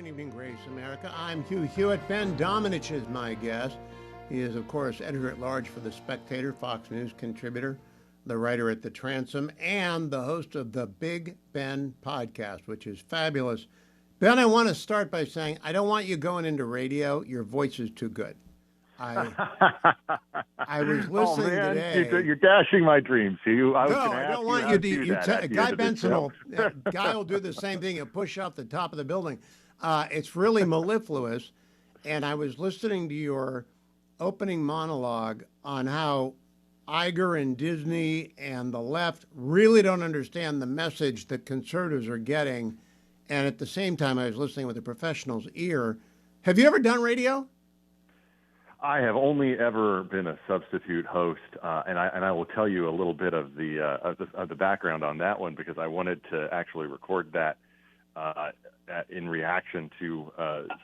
Good evening, Grace America. I'm Hugh Hewitt. Ben Domenech is my guest. He is, of course, editor-at-large for The Spectator, Fox News contributor, the writer at The Transom, and the host of the Big Ben podcast, which is fabulous. Ben, I want to start by saying I don't want you going into radio. Your voice is too good. I was listening today. You're dashing my dreams, Hugh. I don't want you to. Guy Benson Guy will do the same thing. He'll push off the top of the building. It's really mellifluous. And I was listening to your opening monologue on how Iger and Disney and the left really don't understand the message that conservatives are getting. And at the same time, I was listening with a professional's ear. Have you ever done radio? I have only ever been a substitute host, and I will tell you a little bit of the background on that one because I wanted to actually record that in reaction to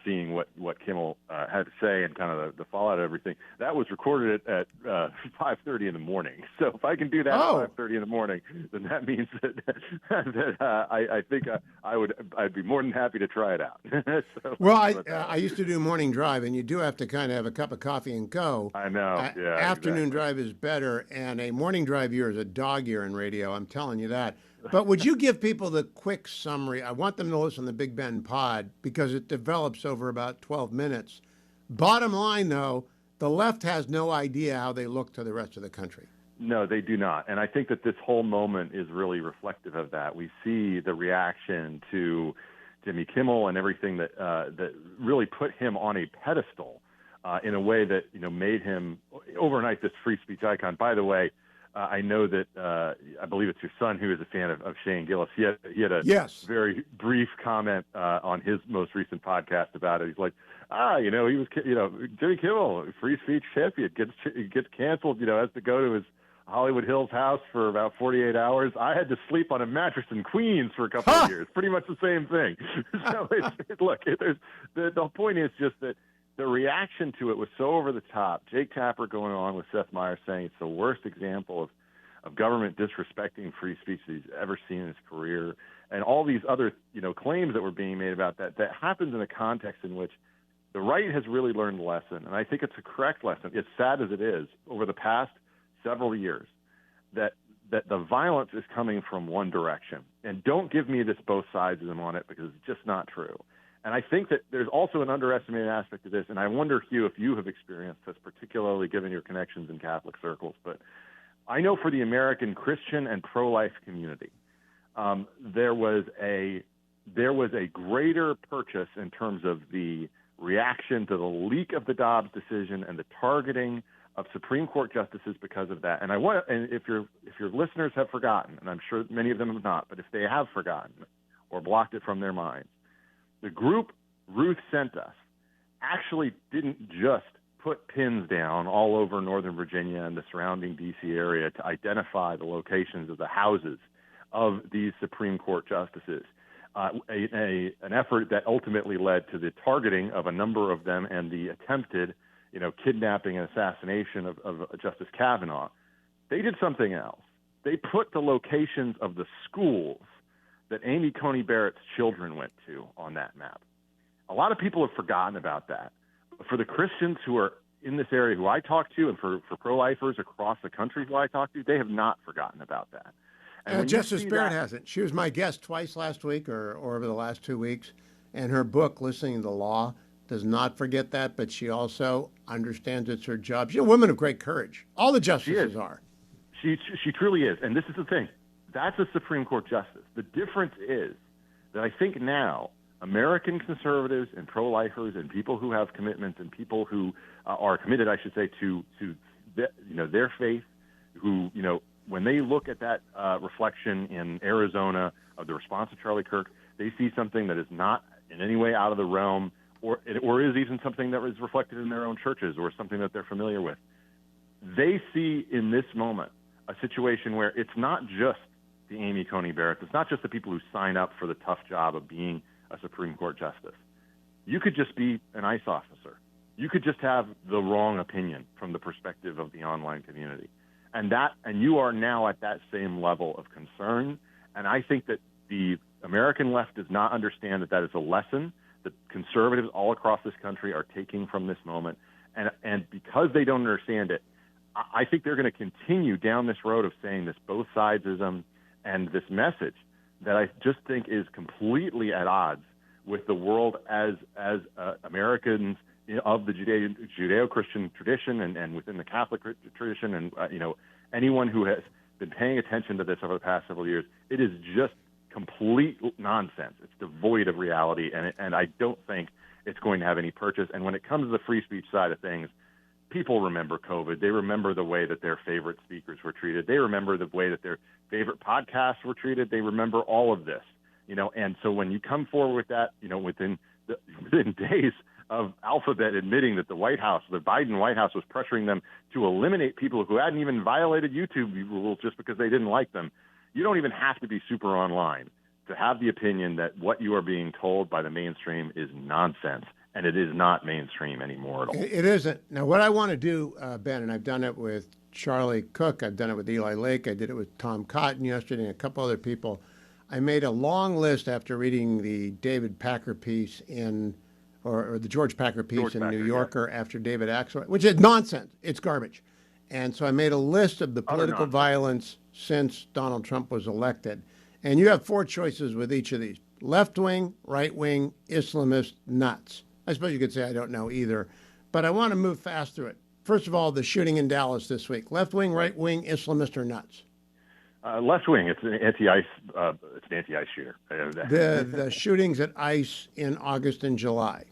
seeing what Kimmel had to say and kind of the fallout of everything. That was recorded at 5:30 in the morning. So if I can do that at 5:30 in the morning, then that means that I think I'd be more than happy to try it out. I used to do morning drive, and you do have to kind of have a cup of coffee and go. I know. Afternoon drive is better, and a morning drive year is a dog year in radio. I'm telling you that. But would you give people the quick summary? I want them to listen to the Big Ben pod because it develops over about 12 minutes. Bottom line, though, the left has no idea how they look to the rest of the country. No, they do not. And I think that this whole moment is really reflective of that. We see the reaction to Jimmy Kimmel and everything that really put him on a pedestal in a way that made him overnight this free speech icon. By the way, I know that I believe it's your son who is a fan of Shane Gillis. He had a very brief comment on his most recent podcast about it. He's like, he was Jimmy Kimmel, free speech champion, gets canceled. Has to go to his Hollywood Hills house for about 48 hours. I had to sleep on a mattress in Queens for a couple of years. Pretty much the same thing. So the point is just that the reaction to it was so over the top. Jake Tapper going on with Seth Meyers saying it's the worst example of government disrespecting free speech that he's ever seen in his career, and all these other claims that were being made about that happens in a context in which the right has really learned a lesson, and I think it's a correct lesson. It's sad as it is over the past several years that the violence is coming from one direction. And don't give me this both sidesism on it because it's just not true. And I think that there's also an underestimated aspect of this, and I wonder, Hugh, if you have experienced this, particularly given your connections in Catholic circles. But I know for the American Christian and pro-life community, there was a greater purchase in terms of the reaction to the leak of the Dobbs decision and the targeting of Supreme Court justices because of that. And if your listeners have forgotten, and I'm sure many of them have not, but if they have forgotten or blocked it from their minds, the group Ruth sent us actually didn't just put pins down all over Northern Virginia and the surrounding D.C. area to identify the locations of the houses of these Supreme Court justices, an effort that ultimately led to the targeting of a number of them and the attempted kidnapping and assassination of Justice Kavanaugh. They did something else. They put the locations of the schools that Amy Coney Barrett's children went to on that map. A lot of people have forgotten about that. But for the Christians who are in this area who I talk to and for pro-lifers across the country who I talk to, they have not forgotten about that. And Justice Barrett hasn't. She was my guest twice last week or over the last 2 weeks, and her book, Listening to the Law, does not forget that, but she also understands it's her job. She's a woman of great courage. All the justices are. She truly is. And this is the thing. That's a Supreme Court justice. The difference is that I think now American conservatives and pro-lifers and people who have commitments and people who are committed, I should say, to their faith, who, when they look at that reflection in Arizona of the response to Charlie Kirk, they see something that is not in any way out of the realm or is even something that is reflected in their own churches or something that they're familiar with. They see in this moment a situation where it's not just the Amy Coney Barrett, it's not just the people who sign up for the tough job of being a Supreme Court justice. You could just be an ICE officer. You could just have the wrong opinion from the perspective of the online community. And you are now at that same level of concern. And I think that the American left does not understand that is a lesson that conservatives all across this country are taking from this moment. And because they don't understand it, I think they're going to continue down this road of saying this both sidesism and this message that I just think is completely at odds with the world as Americans of the Judeo-Christian tradition and within the Catholic tradition, and anyone who has been paying attention to this over the past several years. It is just complete nonsense. It's devoid of reality, and I don't think it's going to have any purchase. And when it comes to the free speech side of things, people remember COVID. They remember the way that their favorite speakers were treated. They remember the way that their favorite podcasts were treated. They remember all of this, And so when you come forward with that, within days of Alphabet admitting that the Biden White House was pressuring them to eliminate people who hadn't even violated YouTube rules just because they didn't like them, you don't even have to be super online to have the opinion that what you are being told by the mainstream is nonsense. And it is not mainstream anymore at all. It isn't. Now, what I want to do, Ben, and I've done it with Charlie Cook, I've done it with Eli Lake, I did it with Tom Cotton yesterday and a couple other people. I made a long list after reading the David Packer piece or the George Packer piece in New Yorker after David Axelrod, which is nonsense. It's garbage. And so I made a list of the political violence since Donald Trump was elected. And you have 4 choices with each of these: left-wing, right-wing, Islamist, nuts. I suppose you could say I don't know either, but I want to move fast through it. First of all, the shooting in Dallas this week: left-wing, right-wing, Islamist, or nuts? Left-wing. It's an anti-ICE shooter. The shootings at ICE in August and July.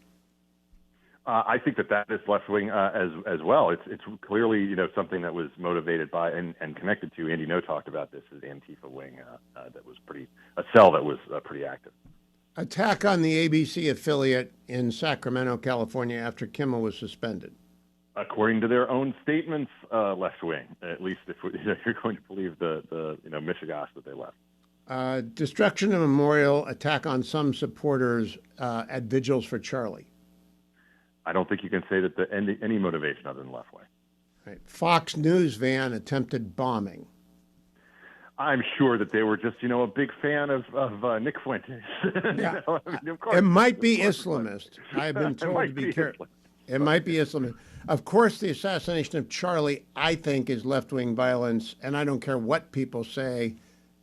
I think that is left-wing as well. It's clearly something that was motivated by and connected to. Andy No talked about this as Antifa wing that was a cell that was pretty active. Attack on the ABC affiliate in Sacramento, California, after Kimmel was suspended. According to their own statements, left wing. At least if you're going to believe the mishegas that they left. Destruction of a memorial, attack on some supporters at vigils for Charlie. I don't think you can say that any motivation other than left wing. Right. Fox News van attempted bombing. I'm sure that they were just, a big fan of Nick Fuentes. Yeah. Of course. It might be Islamist. I've been told to be careful. It might be Islamist. Of course, the assassination of Charlie, I think, is left-wing violence, and I don't care what people say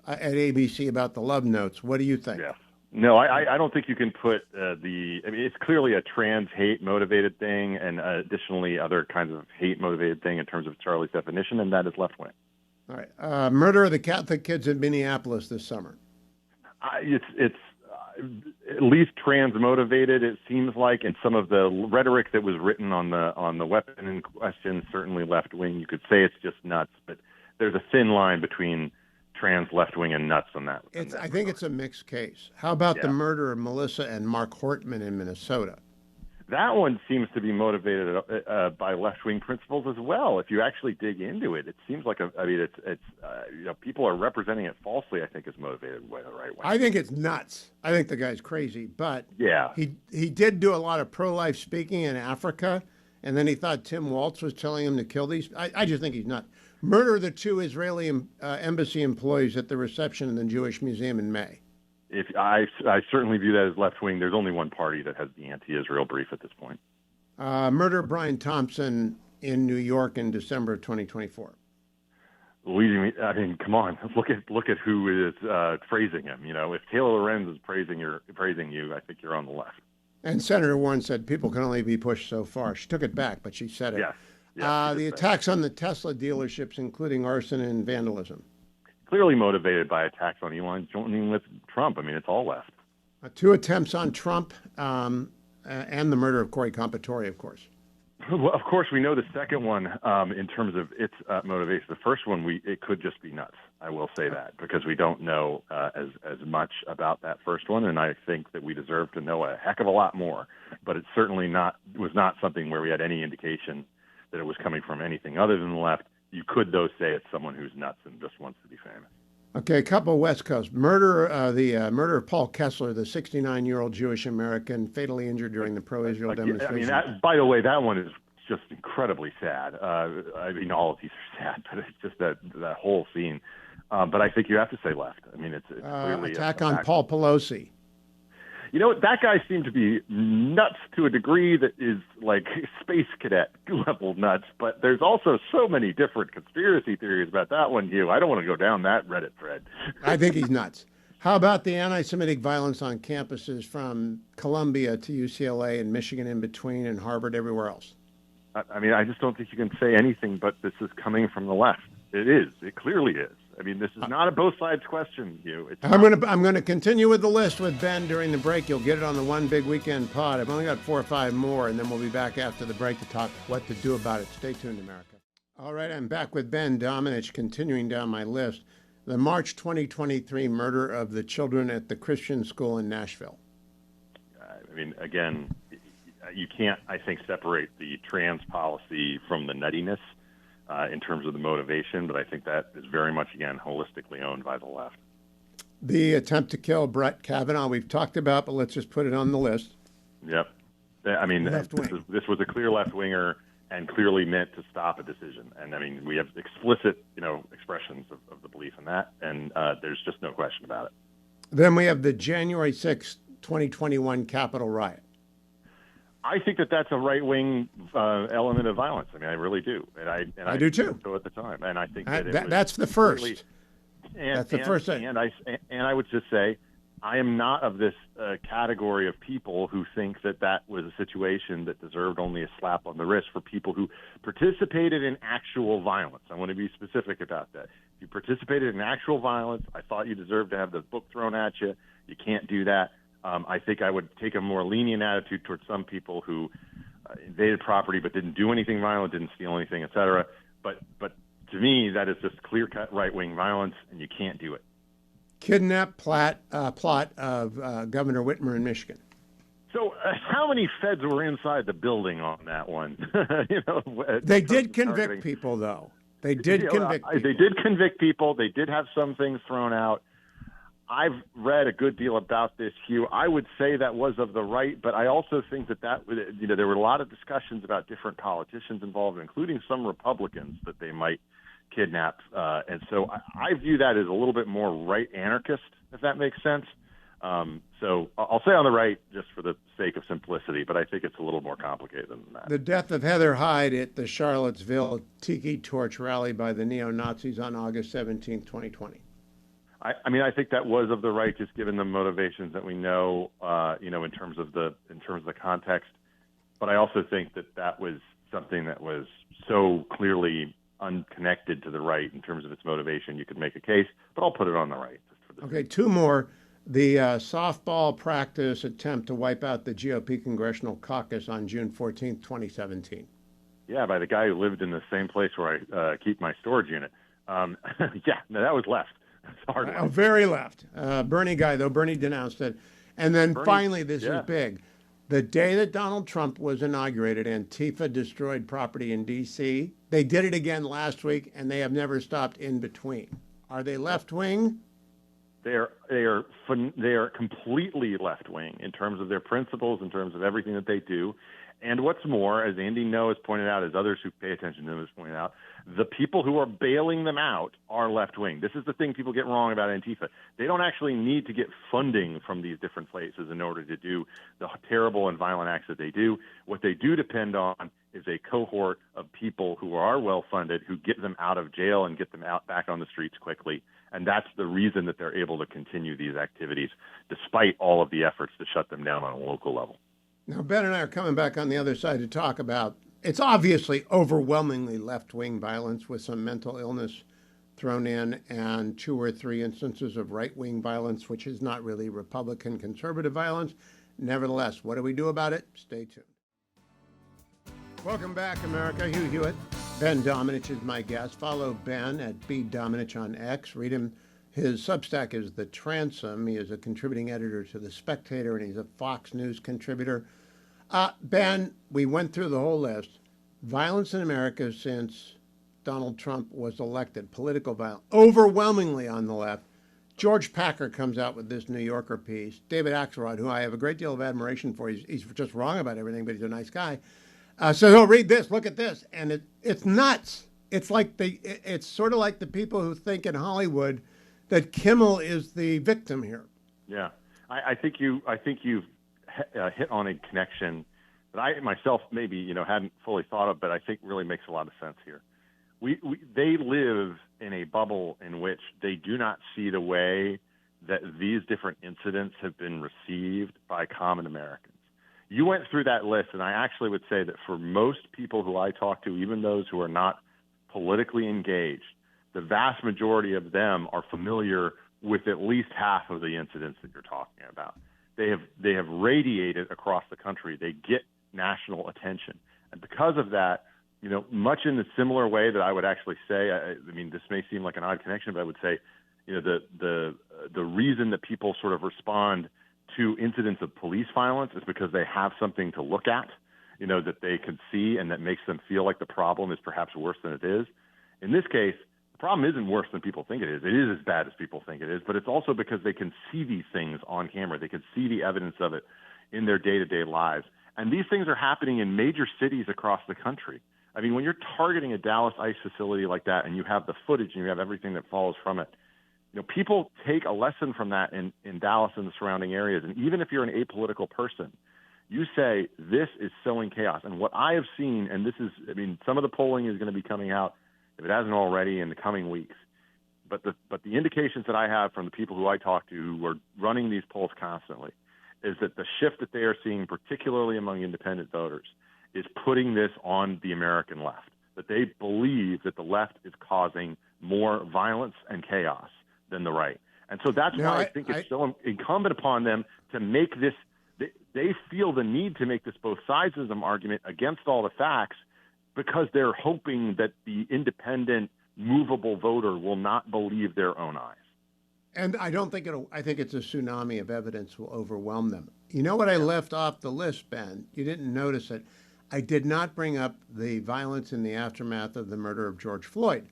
at ABC about the love notes. What do you think? Yes. No, I don't think you can put it's clearly a trans hate motivated thing, and additionally other kinds of hate motivated thing in terms of Charlie's definition, and that is left wing. All right. Murder of the Catholic kids in Minneapolis this summer. It's at least trans motivated. It seems like, and some of the rhetoric that was written on the weapon in question, certainly left wing. You could say it's just nuts, but there's a thin line between trans left wing and nuts on that. I think it's a mixed case. How about the murder of Melissa and Mark Hortman in Minnesota? That one seems to be motivated by left-wing principles as well. If you actually dig into it, it seems like people are representing it falsely. I think is motivated by the right wing. I think it's nuts. I think the guy's crazy, but yeah, he did do a lot of pro-life speaking in Africa, and then he thought Tim Walz was telling him to kill these. I just think he's nuts. Murder of the 2 Israeli embassy employees at the reception in the Jewish Museum in May. If I certainly view that as left-wing. There's only one party that has the anti-Israel brief at this point. Murder of Brian Thompson in New York in December of 2024. Luigi, I mean, come on, look at who is praising him. If Taylor Lorenz is praising you, I think you're on the left. And Senator Warren said people can only be pushed so far. She took it back, but she said it. Yes. The attacks on the Tesla dealerships, including arson and vandalism. Clearly motivated by attacks on Elon joining with Trump. I mean, it's all left. 2 attempts on Trump and the murder of Corey Compatore, of course. Well, of course, we know the second one in terms of its motivation. The first one, it could just be nuts. I will say that because we don't know as much about that first one, and I think that we deserve to know a heck of a lot more. But it's certainly was not something where we had any indication that it was coming from anything other than the left. You could, though, say it's someone who's nuts and just wants to be famous. Okay, a couple West Coast. The murder of Paul Kessler, the 69-year-old Jewish American, fatally injured during the pro-Israel demonstration. I mean, by the way, that one is just incredibly sad. I mean, all of these are sad, but it's just that whole scene. But I think you have to say left. I mean, it's clearly attack on Paul Pelosi. You know, that guy seemed to be nuts to a degree that is like space cadet level nuts, but there's also so many different conspiracy theories about that one, Hugh. I don't want to go down that Reddit thread. I think he's nuts. How about the anti-Semitic violence on campuses from Columbia to UCLA and Michigan in between and Harvard, everywhere else? I mean, I just don't think you can say anything but this is coming from the left. It is. It clearly is. I mean, this is not a both sides question, Hugh. I'm going to continue with the list with Ben during the break. You'll get it on the One Big Weekend pod. I've only got 4 or 5 more, and then we'll be back after the break to talk what to do about it. Stay tuned, America. All right, I'm back with Ben Domenech, continuing down my list. The March 2023 murder of the children at the Christian school in Nashville. I mean, again, you can't, I think, separate the trans policy from the nuttiness in terms of the motivation, but I think that is very much, again, holistically owned by the left. The attempt to kill Brett Kavanaugh we've talked about, but let's just put it on the list. Yep. I mean, this was a clear left-winger and clearly meant to stop a decision. And, I mean, we have explicit, expressions of the belief in that, and there's just no question about it. Then we have the January 6th, 2021 Capitol riot. I think that that's a right-wing element of violence. I mean, I really do, and I do too. So at the time, and I think that's the first. That's the first thing. And I would just say, I am not of this category of people who think that was a situation that deserved only a slap on the wrist for people who participated in actual violence. I want to be specific about that. If you participated in actual violence, I thought you deserved to have the book thrown at you. You can't do that. I think I would take a more lenient attitude towards some people who invaded property but didn't do anything violent, didn't steal anything, et cetera. But to me, that is just clear-cut right-wing violence, and you can't do it. Kidnap plot of Governor Whitmer in Michigan. So how many feds were inside the building on that one? They did convict people, though. They did convict people. They did convict people. They did have some things thrown out. I've read a good deal about this, Hugh. I would say that was of the right, but I also think that there were a lot of discussions about different politicians involved, including some Republicans, that they might kidnap. And so I view that as a little bit more right anarchist, if that makes sense. So I'll say on the right just for the sake of simplicity, but I think it's a little more complicated than that. The death of Heather Hyde at the Charlottesville Tiki Torch rally by the neo-Nazis on August 17, 2020. I mean, I think that was of the right, just given the motivations that we know, in terms of the context. But I also think that was something that was so clearly unconnected to the right in terms of its motivation. You could make a case, but I'll put it on the right. Okay, 2 more. The softball practice attempt to wipe out the GOP congressional caucus on June 14th, 2017. Yeah, by the guy who lived in the same place where I keep my storage unit. That was left. Very left. Bernie guy, though. Bernie denounced it. And then finally, this is big. The day that Donald Trump was inaugurated, Antifa destroyed property in D.C. They did it again last week, and they have never stopped in between. Are they left-wing? They are completely left-wing in terms of their principles, in terms of everything that they do. And what's more, as Andy Ngo has pointed out, as others who pay attention to him has pointed out, the people who are bailing them out are left-wing. This is the thing people get wrong about Antifa. They don't actually need to get funding from these different places in order to do the terrible and violent acts that they do. What they do depend on is a cohort of people who are well-funded, who get them out of jail and get them out back on the streets quickly. And that's the reason that they're able to continue these activities, despite all of the efforts to shut them down on a local level. Now, Ben and I are coming back on the other side to talk about, it's obviously overwhelmingly left-wing violence with some mental illness thrown in and 2 or 3 instances of right-wing violence, which is not really Republican conservative violence. Nevertheless, what do we do about it? Stay tuned. Welcome back, America. Hugh Hewitt. Ben Domenech is my guest. Follow Ben at bdomenech on X. Read him. His Substack is The Transom. He is a contributing editor to The Spectator, and he's a Fox News contributor. Ben, we went through the whole list. Violence in America since Donald Trump was elected, political violence, overwhelmingly on the left. George Packer comes out with this New Yorker piece. David Axelrod, who I have a great deal of admiration for, he's just wrong about everything, but he's a nice guy. So he'll read this, look at this, and it's nuts. It's sort of like the people who think in Hollywood that Kimmel is the victim here. Yeah. I think you've hit on a connection that I myself maybe hadn't fully thought of, but I think really makes a lot of sense here. They live in a bubble in which they do not see the way that these different incidents have been received by common Americans. You went through that list, and I actually would say that for most people who I talk to, even those who are not politically engaged, the vast majority of them are familiar with at least half of the incidents that you're talking about. They have radiated across the country. They get national attention. And because of that, much in the similar way that I would actually say, I mean, this may seem like an odd connection, but I would say, the reason that people sort of respond to incidents of police violence is because they have something to look at, that they can see and that makes them feel like the problem is perhaps worse than it is. In this case, the problem isn't worse than people think it is. It is as bad as people think it is, but it's also because they can see these things on camera. They can see the evidence of it in their day-to-day lives. And these things are happening in major cities across the country. I mean, when you're targeting a Dallas ICE facility like that and you have the footage and you have everything that follows from it, people take a lesson from that in Dallas and the surrounding areas. And even if you're an apolitical person, you say, this is sowing chaos. And what I have seen, and some of the polling is going to be coming out, if it hasn't already, in the coming weeks. But the indications that I have from the people who I talk to who are running these polls constantly is that the shift that they are seeing, particularly among independent voters, is putting this on the American left, that they believe that the left is causing more violence and chaos than the right. And so that's why I think it's so incumbent upon them to make this, they feel the need to make this both sidesism argument against all the facts because they're hoping that the independent, movable voter will not believe their own eyes. And I don't think I think it's a tsunami of evidence will overwhelm them. You know what I left off the list, Ben? You didn't notice it. I did not bring up the violence in the aftermath of the murder of George Floyd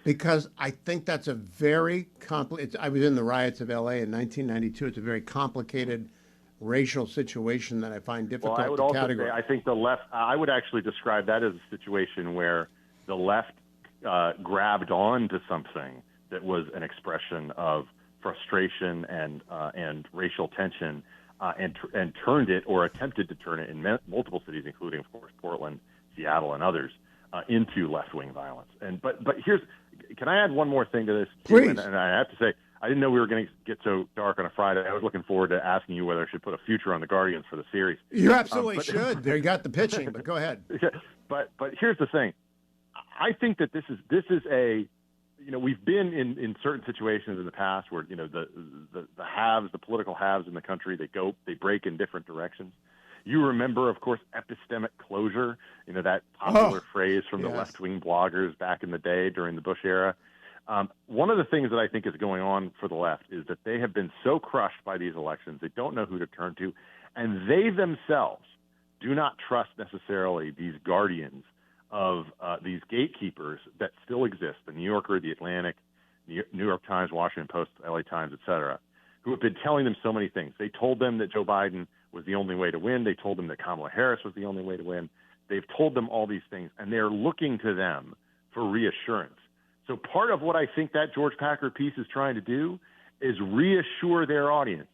because I think that's a very complicated. I was in the riots of L.A. in 1992. It's a very complicated racial situation that I find difficult I would to also categorize. say I think the left, I would actually describe that as a situation where the left grabbed on to something that was an expression of frustration and racial tension and turned it or attempted to turn it in multiple cities, including, of course, Portland, Seattle, and others, into left-wing violence. But can I add one more thing to this? Please. And I have to say, I didn't know we were going to get so dark on a Friday. I was looking forward to asking you whether I should put a future on the Guardians for the series. You absolutely should. They got the pitching, but go ahead. But here's the thing. I think that this is a, we've been in certain situations in the past where, the haves, the political haves in the country, they break in different directions. You remember, of course, epistemic closure, that popular phrase from the left-wing bloggers back in the day during the Bush era. One of the things that I think is going on for the left is that they have been so crushed by these elections, they don't know who to turn to, and they themselves do not trust necessarily these guardians of these gatekeepers that still exist, the New Yorker, the Atlantic, New York Times, Washington Post, LA Times, et cetera, who have been telling them so many things. They told them that Joe Biden was the only way to win. They told them that Kamala Harris was the only way to win. They've told them all these things, and they're looking to them for reassurance. So part of what I think that George Packard piece is trying to do is reassure their audience.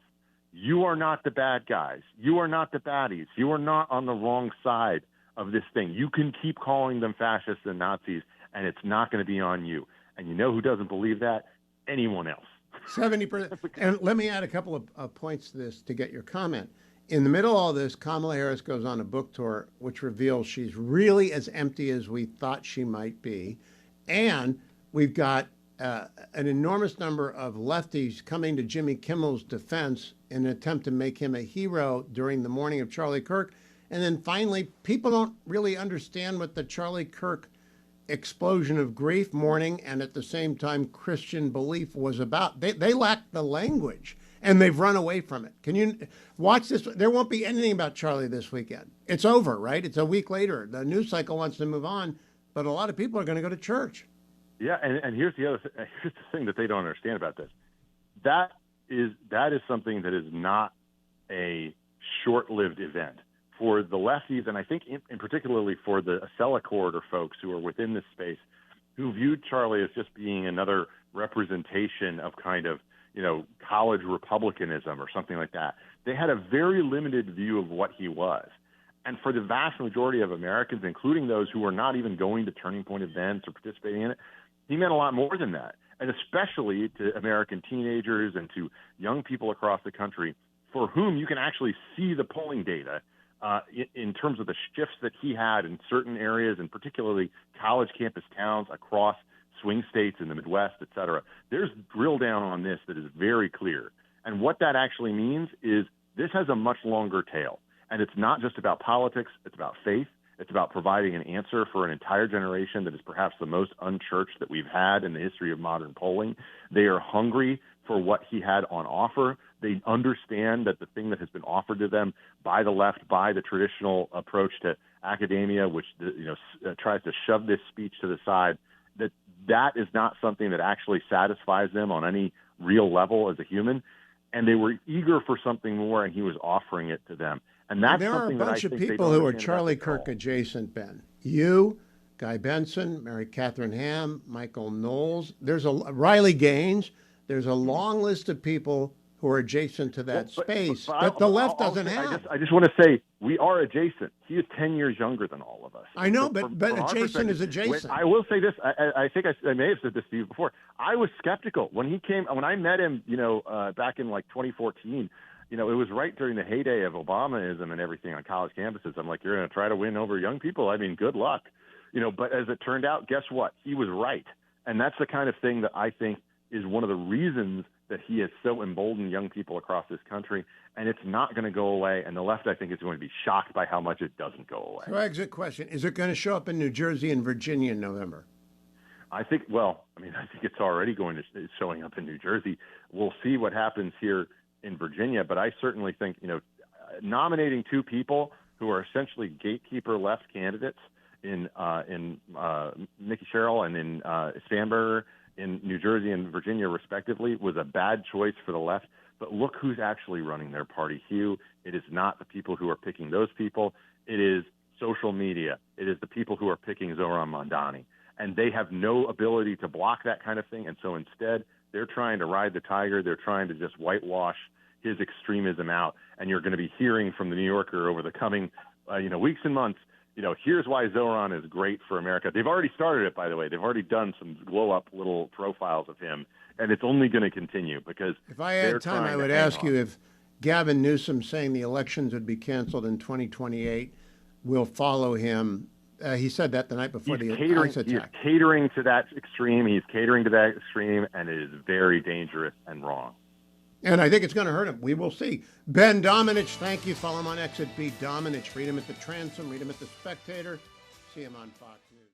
You are not the bad guys. You are not the baddies. You are not on the wrong side of this thing. You can keep calling them fascists and Nazis, and it's not going to be on you. And you know who doesn't believe that? Anyone else. 70%. And let me add a couple of points to this to get your comment. In the middle of all this, Kamala Harris goes on a book tour, which reveals she's really as empty as we thought she might be. And we've got an enormous number of lefties coming to Jimmy Kimmel's defense in an attempt to make him a hero during the morning of Charlie Kirk. And then finally, people don't really understand what the Charlie Kirk explosion of grief mourning and at the same time Christian belief was about. They lack the language and they've run away from it. Can you watch this? There won't be anything about Charlie this weekend. It's over, right? It's a week later. The news cycle wants to move on, but a lot of people are going to go to church. Yeah, and here's the thing that they don't understand about this. That is something that is not a short-lived event. For the lefties, and I think in particularly for the Acela Corridor folks who are within this space, who viewed Charlie as just being another representation of kind of, college republicanism or something like that. They had a very limited view of what he was. And for the vast majority of Americans, including those who were not even going to Turning Point events or participating in it, he meant a lot more than that. And especially to American teenagers and to young people across the country for whom you can actually see the polling data in terms of the shifts that he had in certain areas, and particularly college campus towns across swing states in the Midwest, et cetera. There's drill down on this that is very clear. And what that actually means is this has a much longer tail. And it's not just about politics. It's about faith. It's about providing an answer for an entire generation that is perhaps the most unchurched that we've had in the history of modern polling. They are hungry for what he had on offer. They understand that the thing that has been offered to them by the left, by the traditional approach to academia, which tries to shove this speech to the side, that is not something that actually satisfies them on any real level as a human. And they were eager for something more, and he was offering it to them. And that's there are a bunch of people who are Charlie Kirk adjacent, Ben. You, Guy Benson, Mary Catherine Ham, Michael Knowles. There's Riley Gaines. There's a long list of people who are adjacent to that space that the left doesn't have. I just want to say we are adjacent. He is 10 years younger than all of us. I know, but adjacent is adjacent. I will say this. I think I may have said this to you before. I was skeptical when I met him, back in like 2014. It was right during the heyday of Obamaism and everything on college campuses. I'm like, you're going to try to win over young people? I mean, good luck. But as it turned out, guess what? He was right. And that's the kind of thing that I think is one of the reasons that he has so emboldened young people across this country. And it's not going to go away. And the left, I think, is going to be shocked by how much it doesn't go away. So exit question. Is it going to show up in New Jersey and Virginia in November? I think it's already showing up in New Jersey. We'll see what happens here in Virginia, but I certainly think, nominating two people who are essentially gatekeeper left candidates in Nikki Sherrill and in Spanberger in New Jersey and Virginia, respectively, was a bad choice for the left. But look who's actually running their party, Hugh. It is not the people who are picking those people. It is social media. It is the people who are picking Zohran Mamdani. And they have no ability to block that kind of thing. And so instead, they're trying to ride the tiger. They're trying to just whitewash his extremism out. And you're going to be hearing from the New Yorker over the coming weeks and months, here's why Zohran is great for America. They've already started it, by the way. They've already done some glow-up little profiles of him. And it's only going to continue because if I had time, I would ask you if Gavin Newsom saying the elections would be canceled in 2028 will follow him. He said that the night before the ICE attack. He's catering to that extreme. And it is very dangerous and wrong. And I think it's going to hurt him. We will see. Ben Domenech, thank you. Follow him on X at B Domenech. Read him at the Transom. Read him at the Spectator. See him on Fox News.